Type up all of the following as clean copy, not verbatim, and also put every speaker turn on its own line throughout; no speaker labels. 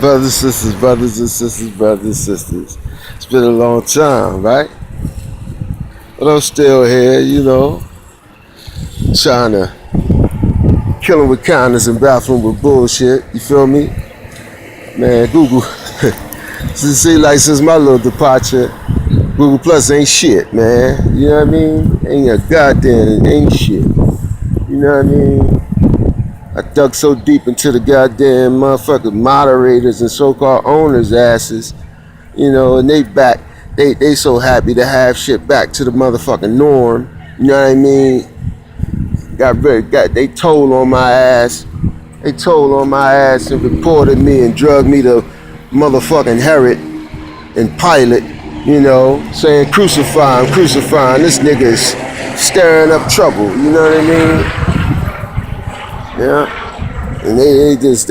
brothers and sisters, brothers and sisters. It's been a long time, right? But I'm still here, trying to kill 'em with kindness and bathroom with bullshit. You feel me? Man, Google. Since my little departure, Google Plus ain't shit, man. You know what I mean? Ain't a goddamn, ain't shit. You know what I mean? I dug so deep into the goddamn motherfucking moderators and so-called owners' asses, and they back. They so happy to have shit back to the motherfucking norm. You know what I mean? They told on my ass. They told on my ass and reported me and drugged me to motherfucking Herod and Pilate, saying crucify him, crucify him. This nigga is stirring up trouble, you know what I mean? Yeah. And they just,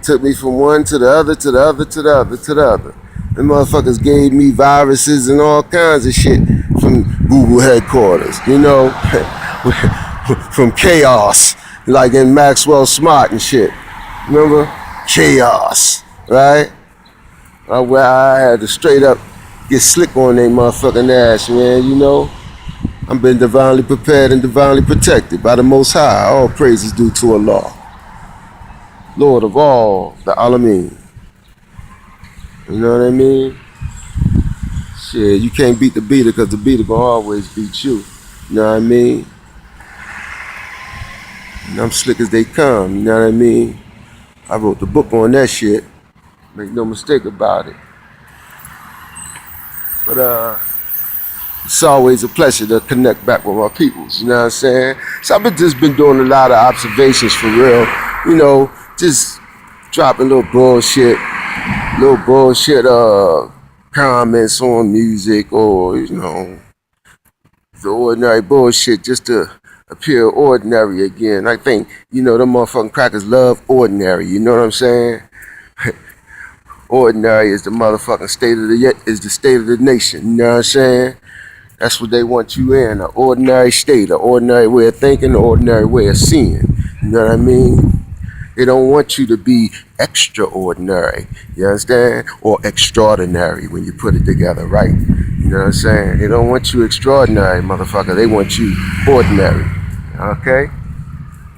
took me from one to the other, to the other, to the other, to the other. The motherfuckers gave me viruses and all kinds of shit from Google headquarters, from chaos, like in Maxwell Smart and shit. Remember? Chaos, right? Where I had to straight up get slick on their motherfucking ass, man, I've been divinely prepared and divinely protected by the Most High. All praises due to Allah, Lord of all the Alameen. You know what I mean? Shit, you can't beat the beater because the beater gonna always beat you. You know what I mean? And I'm slick as they come, you know what I mean? I wrote the book on that shit. Make no mistake about it. But it's always a pleasure to connect back with my peoples, you know what I'm saying? So I've just been doing a lot of observations for real, just dropping little bullshit comments on music or, the ordinary bullshit just to appear ordinary again. I think, them motherfucking crackers love ordinary, you know what I'm saying? Ordinary is the motherfucking state of the nation, you know what I'm saying? That's what they want you in, an ordinary state, an ordinary way of thinking, an ordinary way of seeing, you know what I mean? They don't want you to be extraordinary, you understand? Or extraordinary when you put it together, right? You know what I'm saying? They don't want you extraordinary, motherfucker. They want you ordinary, okay?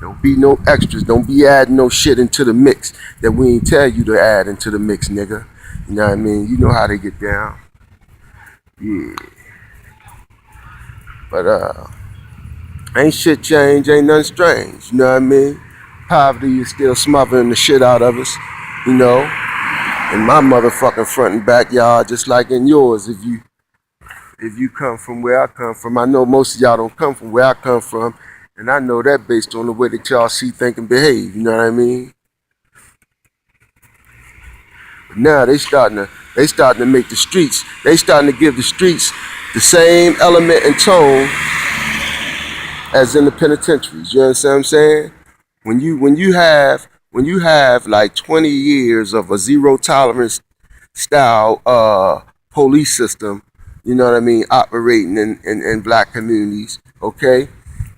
Don't be no extras. Don't be adding no shit into the mix that we ain't tell you to add into the mix, nigga. You know what I mean? You know how they get down. Yeah. But, ain't shit changed, ain't nothing strange, you know what I mean? Poverty is still smothering the shit out of us, in my motherfucking front and backyard, just like in yours. If you come from where I come from, I know most of y'all don't come from where I come from, and I know that based on the way that y'all see, think, and behave. You know what I mean? But now they starting to make the streets. They starting to give the streets the same element and tone as in the penitentiaries. You understand what I'm saying? When you have like 20 years of a zero tolerance style police system, you know what I mean, operating in black communities, okay,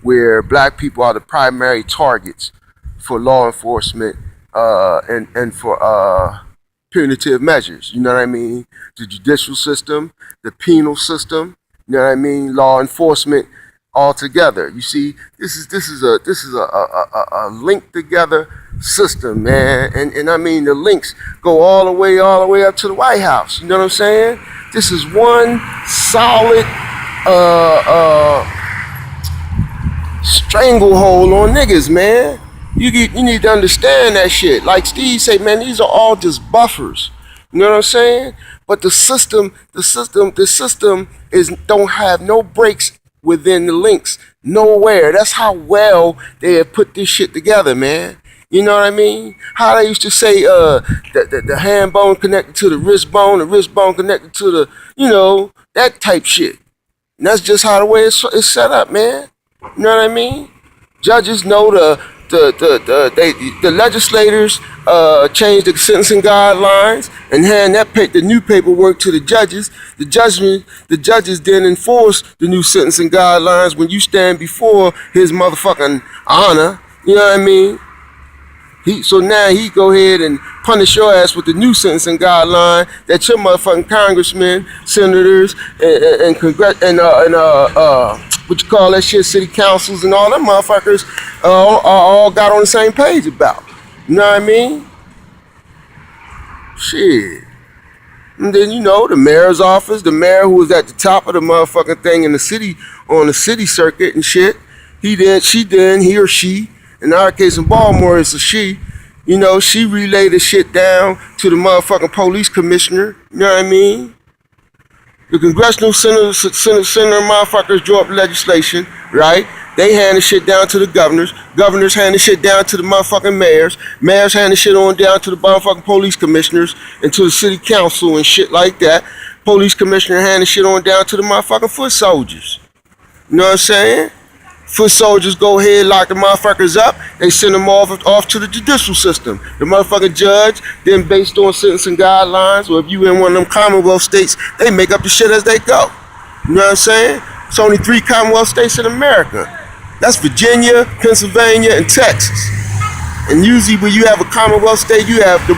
where black people are the primary targets for law enforcement and for punitive measures, you know what I mean? The judicial system, the penal system, you know what I mean, law enforcement. All together, you see, this is a linked together system, man, and I mean the links go all the way up to the White House. You know what I'm saying? This is one solid stranglehold on niggas, man. You need to understand that shit. Like Steve said, man, these are all just buffers. You know what I'm saying? But the system is don't have no breaks within the links nowhere. That's how well they have put this shit together, man. You know what I mean? How they used to say the hand bone connected to the wrist bone connected to the, that type shit. And that's just how the way it's set up, man. You know what I mean? Judges know the legislators changed the sentencing guidelines and hand the new paperwork to the judges. The judges then enforce the new sentencing guidelines when you stand before his motherfucking honor. You know what I mean? So now he go ahead and punish your ass with the new sentencing guideline that your motherfucking congressmen, senators, and congress and what you call that shit, city councils and all them motherfuckers all got on the same page about. You know what I mean? Shit. And then, you know, the mayor's office, the mayor who was at the top of the motherfucking thing in the city, on the city circuit and shit, he or she, in our case in Baltimore, it's a she, you know, she relayed the shit down to the motherfucking police commissioner, you know what I mean? The congressional senator motherfuckers draw up legislation, right? They hand the shit down to the governors. Governors hand the shit down to the motherfucking mayors. Mayors hand the shit on down to the motherfucking police commissioners and to the city council and shit like that. Police commissioner hand the shit on down to the motherfucking foot soldiers. You know what I'm saying? Foot soldiers go ahead, lock the motherfuckers up. They send them off to the judicial system. The motherfucking judge, then based on sentencing guidelines, or if you in one of them Commonwealth states, they make up the shit as they go. You know what I'm saying? It's only 3 Commonwealth states in America. That's Virginia, Pennsylvania, and Texas. And usually when you have a Commonwealth state, you have the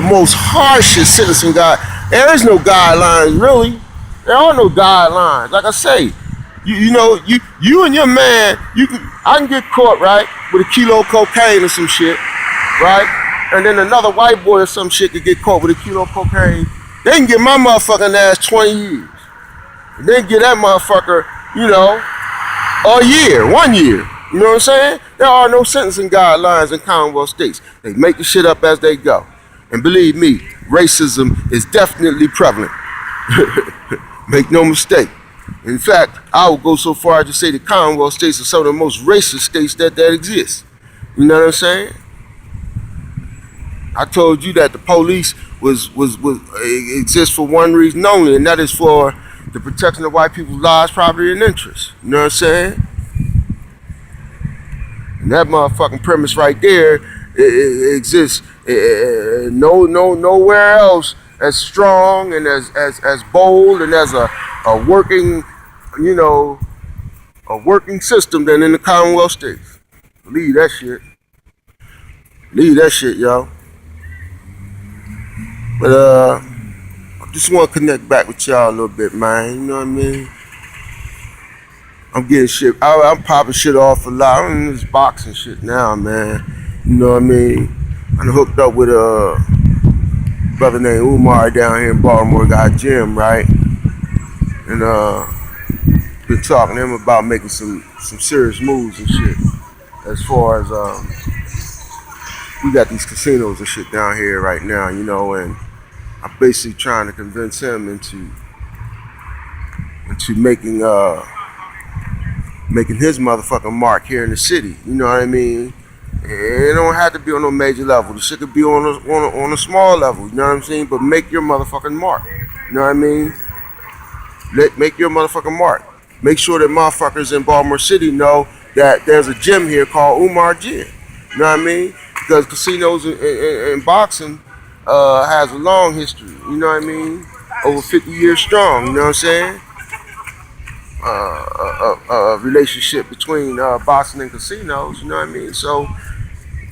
most harshest sentencing guide. There is no guidelines, really. There are no guidelines. Like I say, you and your man, I can get caught, right, with a kilo of cocaine or some shit, right? And then another white boy or some shit could get caught with a kilo of cocaine. They can get my motherfucking ass 20 years. And then get that motherfucker, you know, a year, 1 year. You know what I'm saying? There are no sentencing guidelines in Commonwealth states. They make the shit up as they go. And believe me, racism is definitely prevalent. Make no mistake. In fact, I would go so far as to say the Commonwealth states are some of the most racist states that exist. You know what I'm saying? I told you that the police exists for one reason only, and that is for the protection of white people's lives, property, and interests. You know what I'm saying? And that motherfucking premise right there exists nowhere else as strong and as bold and as a working, you know, a working system than in the Commonwealth states. Believe that shit. Believe that shit, y'all. But I just want to connect back with y'all a little bit, man. You know what I mean? I'm getting shit. I'm popping shit off a lot. I'm in this boxing shit now, man. You know what I mean? I'm hooked up with a brother named Umar down here in Baltimore. Got a gym, right? And been talking to him about making some serious moves and shit. As far as we got these casinos and shit down here right now, you know, and I'm basically trying to convince him into making his motherfucking mark here in the city. You know what I mean? It don't have to be on no major level. The shit could be on a small level. You know what I'm saying? But make your motherfucking mark. You know what I mean? Make your motherfucking mark. Make sure that motherfuckers in Baltimore City know that there's a gym here called Umar Gym. You know what I mean? Because casinos and boxing has a long history. You know what I mean? Over 50 years strong. You know what I'm saying? A relationship between boxing and casinos. You know what I mean? So,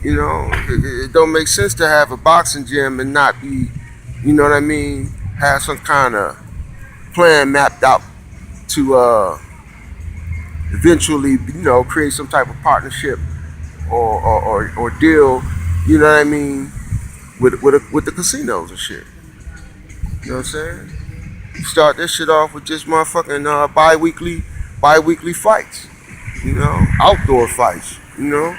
you know, it don't make sense to have a boxing gym and not be, you know what I mean, have some kind of plan mapped out to eventually, you know, create some type of partnership or deal, you know what I mean, with the casinos and shit. You know what I'm saying? You start this shit off with just motherfucking bi-weekly fights, you know, outdoor fights, you know.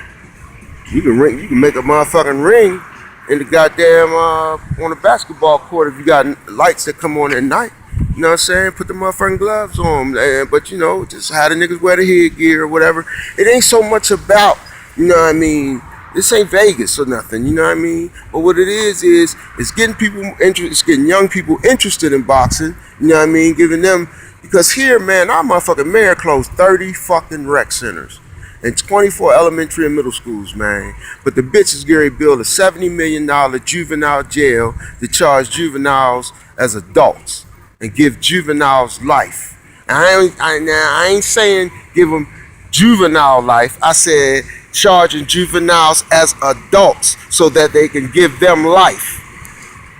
You can make a motherfucking ring in the goddamn on the basketball court if you got lights that come on at night. You know what I'm saying? Put the motherfucking gloves on, but you know, just how the niggas wear the headgear or whatever. It ain't so much about, you know what I mean, this ain't Vegas or nothing, you know what I mean? But what it is it's getting people interested, it's getting young people interested in boxing, you know what I mean? Giving them, because here, man, our motherfucking mayor closed 30 fucking rec centers and 24 elementary and middle schools, man. But the bitch is going to build a $70 million juvenile jail to charge juveniles as adults and give juveniles life. And I ain't saying give them juvenile life. I said charging juveniles as adults so that they can give them life.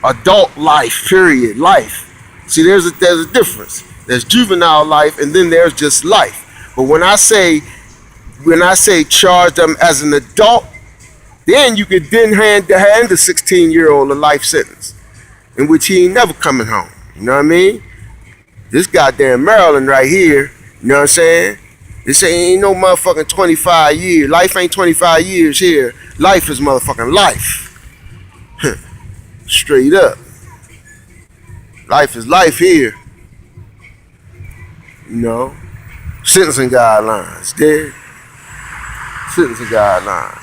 Adult life, period, life. See, there's a difference. There's juvenile life and then there's just life. But when I say charge them as an adult, then you could then hand the 16-year-old a life sentence in which he ain't never coming home. You know what I mean? This goddamn Maryland right here, you know what I'm saying? This ain't no motherfucking 25 years. Life ain't 25 years here. Life is motherfucking life. Straight up. Life is life here. You know? Sentencing guidelines, dig? Sentencing guidelines.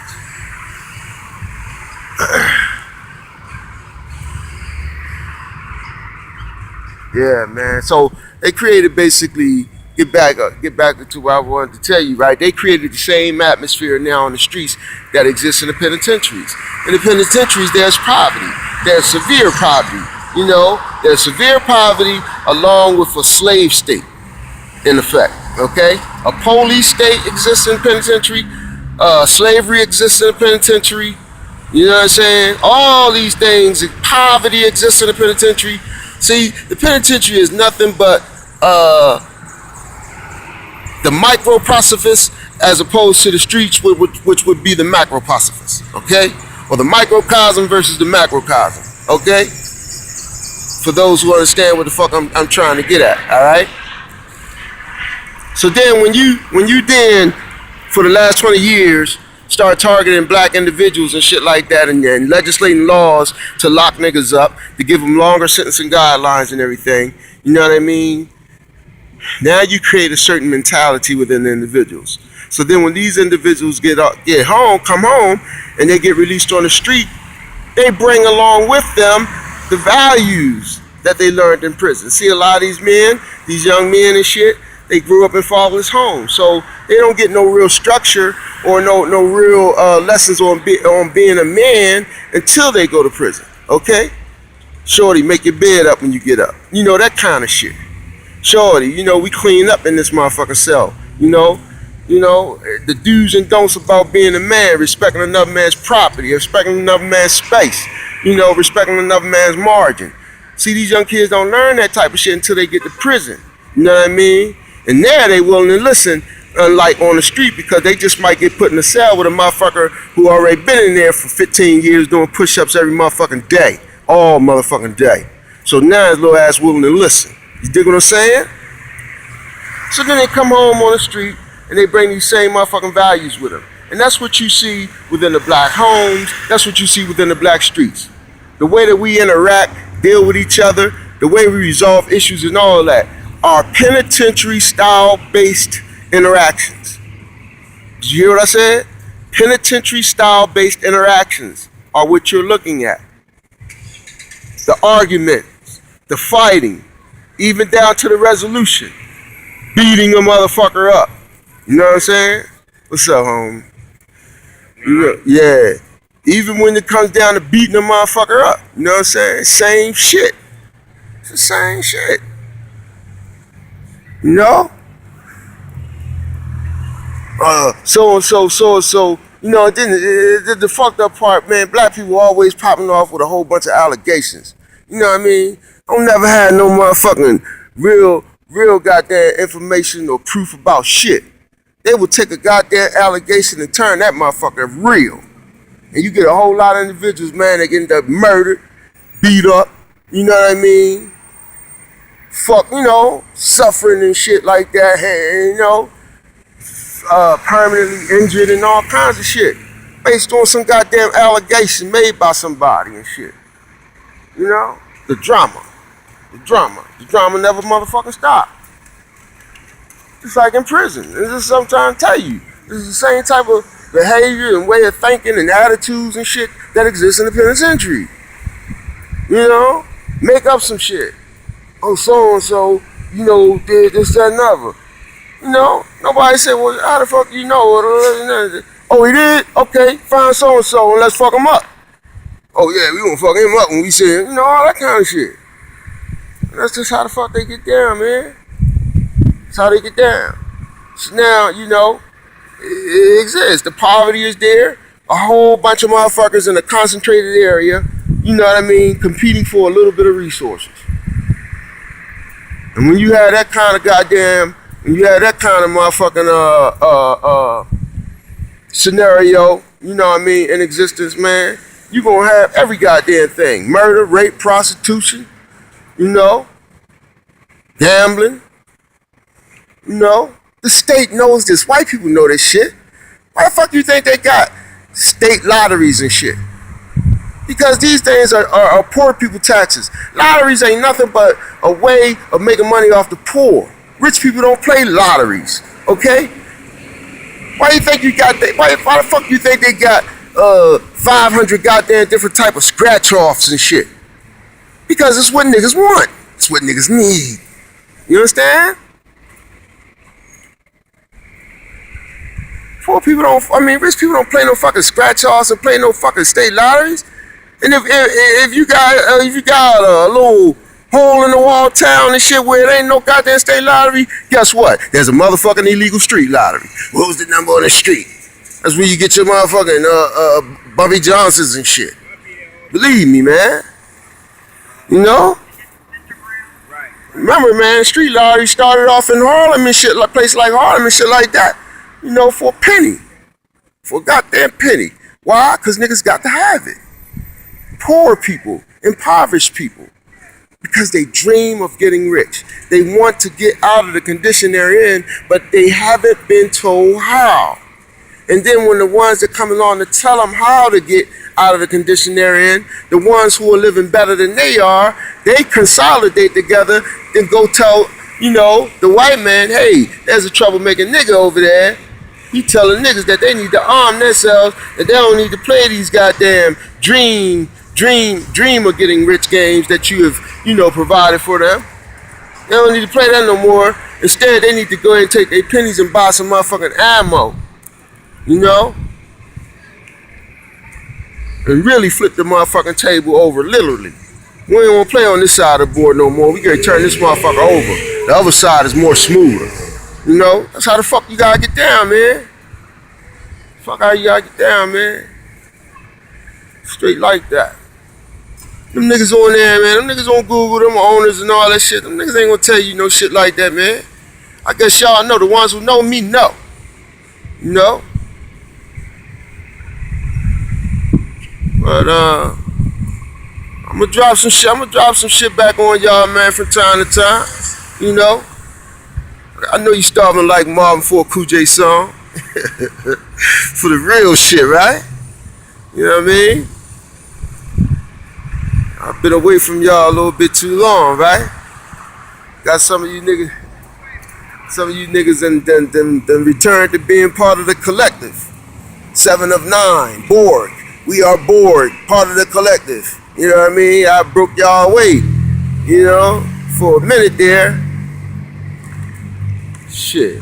Yeah, man. So they created basically, get back to what I wanted to tell you, right? They created the same atmosphere now on the streets that exists in the penitentiaries. In the penitentiaries, there's poverty. There's severe poverty. You know, there's severe poverty along with a slave state, in effect, okay? A police state exists in the penitentiary. Slavery exists in the penitentiary. You know what I'm saying? All these things, poverty exists in the penitentiary. See, the penitentiary is nothing but the micro-pacifist as opposed to the streets, which would be the macro-pacifist, okay? Or the microcosm versus the macrocosm, okay? For those who understand what the fuck I'm trying to get at, all right? So then when you then, for the last 20 years, start targeting black individuals and shit like that and legislating laws to lock niggas up, to give them longer sentencing guidelines and everything, you know what I mean? Now you create a certain mentality within the individuals. So then when these individuals come home, and they get released on the street, they bring along with them the values that they learned in prison. See, a lot of these men, these young men and shit, they grew up in fatherless homes, so they don't get no real structure or no real lessons on being a man until they go to prison. Okay, shorty, make your bed up when you get up. You know, that kind of shit. Shorty, you know, we clean up in this motherfucking cell. You know, the do's and don'ts about being a man, respecting another man's property, respecting another man's space. You know, respecting another man's margin. See, these young kids don't learn that type of shit until they get to prison. You know what I mean? And there they willing to listen, unlike on the street, because they just might get put in a cell with a motherfucker who already been in there for 15 years doing push-ups every motherfucking day. All motherfucking day. So now his little ass willing to listen. You dig what I'm saying? So then they come home on the street and they bring these same motherfucking values with them. And that's what you see within the black homes. That's what you see within the black streets. The way that we interact, deal with each other, the way we resolve issues and all that are penitentiary style based interactions. Did you hear what I said? Penitentiary style based interactions are what you're looking at. The arguments, the fighting, even down to the resolution. Beating a motherfucker up. You know what I'm saying? What's up, homie? Yeah. Even when it comes down to beating a motherfucker up. You know what I'm saying? Same shit. It's the same shit. You know? So, you know, then the fucked up part, man, black people always popping off with a whole bunch of allegations. You know what I mean? I don't never had no motherfucking real goddamn information or proof about shit. They will take a goddamn allegation and turn that motherfucker real. And you get a whole lot of individuals, man, that get up murdered, beat up, you know what I mean? Fuck, you know, suffering and shit like that, you know, permanently injured and all kinds of shit based on some goddamn allegation made by somebody and shit. You know, the drama never motherfucking stop. Just like in prison. And this is sometimes tell you, this is the same type of behavior and way of thinking and attitudes and shit that exists in the penitentiary. You know, make up some shit. Oh, so-and-so, you know, did this, that, and other. You know, nobody said, well, how the fuck do you know? Oh, he did? Okay, find so-and-so and let's fuck him up. Oh, yeah, we gonna fuck him up when we see him. You know, all that kind of shit. And that's just how the fuck they get down, man. That's how they get down. So now, you know, It exists. The poverty is there. A whole bunch of motherfuckers in a concentrated area, you know what I mean, competing for a little bit of resources. And when you have that kind of motherfucking scenario, you know what I mean, in existence, man, you gonna have every goddamn thing. Murder, rape, prostitution, you know, gambling, you know. The state knows this. White people know this shit. Why the fuck you think they got state lotteries and shit? Because these things are poor people taxes. Lotteries ain't nothing but a way of making money off the poor. Rich people don't play lotteries, okay? Why do you think you got that? Why the fuck you think they got 500 goddamn different type of scratch-offs and shit? Because it's what niggas want. It's what niggas need. You understand? Rich people don't play no fucking scratch-offs and play no fucking state lotteries. And if you got a little hole in the wall town and shit where it ain't no goddamn state lottery, guess what? There's a motherfucking illegal street lottery. What was the number on the street? That's where you get your motherfucking Bobby Johnsons and shit. Believe me, man. You know? Remember, man, street lottery started off in Harlem and shit, like place like Harlem and shit like that. You know, for a penny. For a goddamn penny. Why? Because niggas got to have it. Poor people, impoverished people, because they dream of getting rich. They want to get out of the condition they're in, but they haven't been told how. And then when the ones that come along to tell them how to get out of the condition they're in, the ones who are living better than they are, they consolidate together and go tell, you know, the white man, hey, there's a troublemaking nigga over there. He telling niggas that they need to arm themselves, that they don't need to play these goddamn dream of getting rich games that you have, you know, provided for them. They don't need to play that no more. Instead, they need to go ahead and take their pennies and buy some motherfucking ammo. You know? And really flip the motherfucking table over, literally. We ain't gonna play on this side of the board no more. We gotta turn this motherfucker over. The other side is more smoother. You know? That's how the fuck you gotta get down, man. Fuck how you gotta get down, man. Straight like that. Them niggas on there, man. Them niggas on Google, them owners and all that shit. Them niggas ain't gonna tell you no shit like that, man. I guess y'all know. The ones who know me know. You know? But I'm gonna drop some shit back on y'all, man, from time to time. You know? I know you starving like Marvin for a Cool J song. For the real shit, right? You know what I mean? I've been away from y'all a little bit too long, right? Got some of you niggas then returned to being part of the collective. 7 of 9, bored. We are bored, part of the collective. You know what I mean? I broke y'all away, you know, for a minute there. Shit.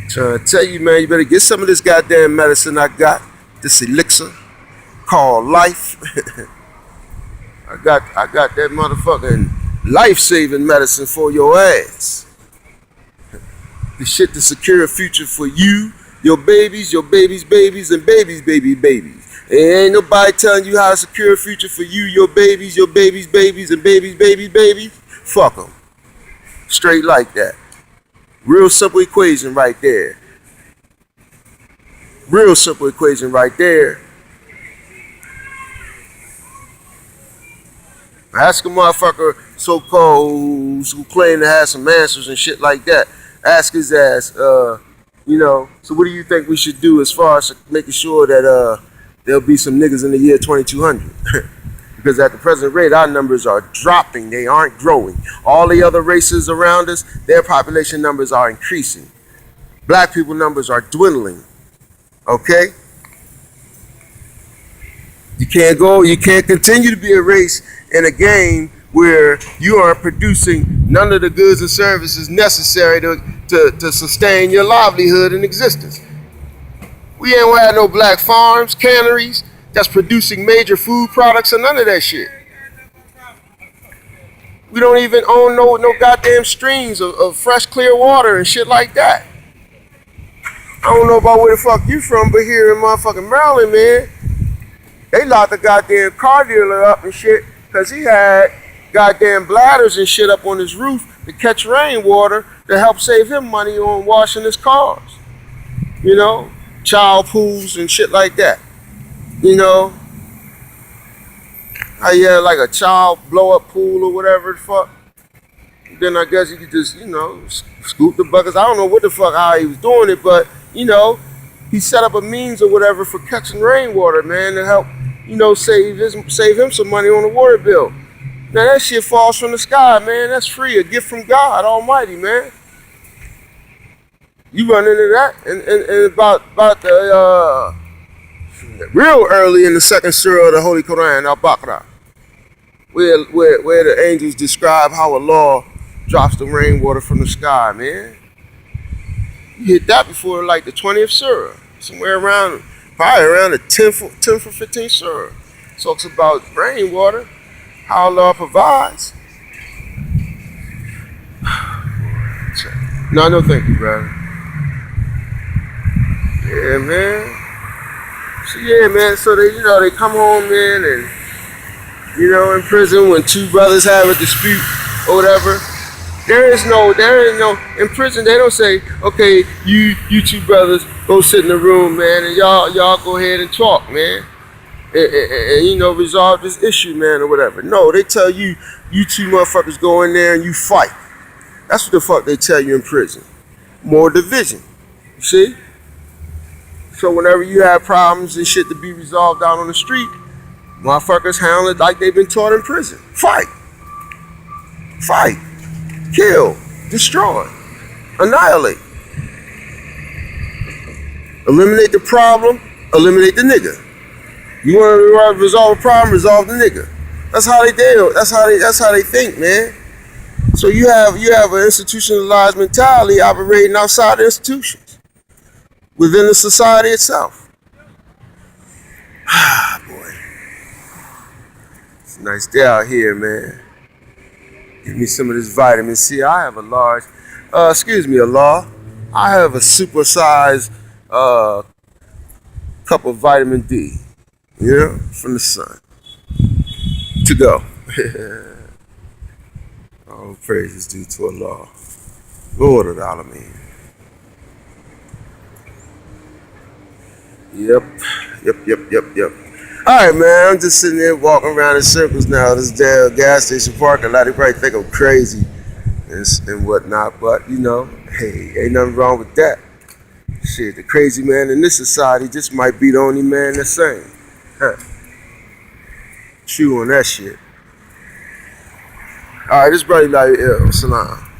Trying to tell you, man, you better get some of this goddamn medicine I got. This elixir called life. I got that motherfucking life-saving medicine for your ass. The shit to secure a future for you, your babies, babies, and babies. And ain't nobody telling you how to secure a future for you, your babies, babies, and babies. Fuck them. Straight like that. Real simple equation right there. Real simple equation right there. Ask a motherfucker, so-called, who claim to have some answers and shit like that. Ask his ass, you know, so what do you think we should do as far as making sure that there'll be some niggas in the year 2200? Because at the present rate, our numbers are dropping. They aren't growing. All the other races around us, their population numbers are increasing. Black people numbers are dwindling. Okay? You can't continue to be a race in a game where you aren't producing none of the goods and services necessary to sustain your livelihood and existence. We ain't gonna have no black farms, canneries that's producing major food products and none of that shit. We don't even own no goddamn streams of fresh, clear water and shit like that. I don't know about where the fuck you from, but here in motherfucking Maryland, man, they locked the goddamn car dealer up and shit because he had goddamn bladders and shit up on his roof to catch rainwater to help save him money on washing his cars. You know, child pools and shit like that. You know, how you had like a child blow up pool or whatever the fuck. Then I guess you could just, you know, scoop the buckets. I don't know what the fuck, how he was doing it, but, you know, he set up a means or whatever for catching rainwater, man, to help, you know, save him some money on the water bill. Now that shit falls from the sky, man. That's free, a gift from God Almighty, man. You run into that, and about the real early in the second surah of the Holy Quran, Al-Baqarah, where the angels describe how Allah drops the rainwater from the sky, man. You hit that before like the 20th surah, somewhere around, probably around the 10th or 15th surah. Talks about rainwater, how Allah provides. No, thank you, brother. Yeah, man. So yeah, man. So they, you know, they come home, man, and you know, in prison when two brothers have a dispute or whatever. There is no, in prison they don't say, okay, you two brothers go sit in the room, man, and y'all go ahead and talk, man, and you know, resolve this issue, man, or whatever. No, they tell you, you two motherfuckers go in there and you fight. That's what the fuck they tell you in prison. More division, you see? So whenever you have problems and shit to be resolved out on the street, motherfuckers handle it like they've been taught in prison. Fight. Fight. Kill, destroy, annihilate. Eliminate the problem, eliminate the nigga. You want to resolve a problem, resolve the nigga. That's how they deal. That's how they think, man. So you have an institutionalized mentality operating outside the institutions, within the society itself. Ah, boy. It's a nice day out here, man. Give me some of this vitamin C. I have a large, Allah. I have a supersized cup of vitamin D, you know, from the sun. To go. All praise is due to Allah, Lord of the Alameen. Yep. All right, man, I'm just sitting there walking around in circles now. This damn gas station parking lot, they probably think I'm crazy and whatnot, but, you know, hey, ain't nothing wrong with that. Shit, the crazy man in this society just might be the only man that's sane. Huh. Chew on that shit. All right, this brother like, Salam.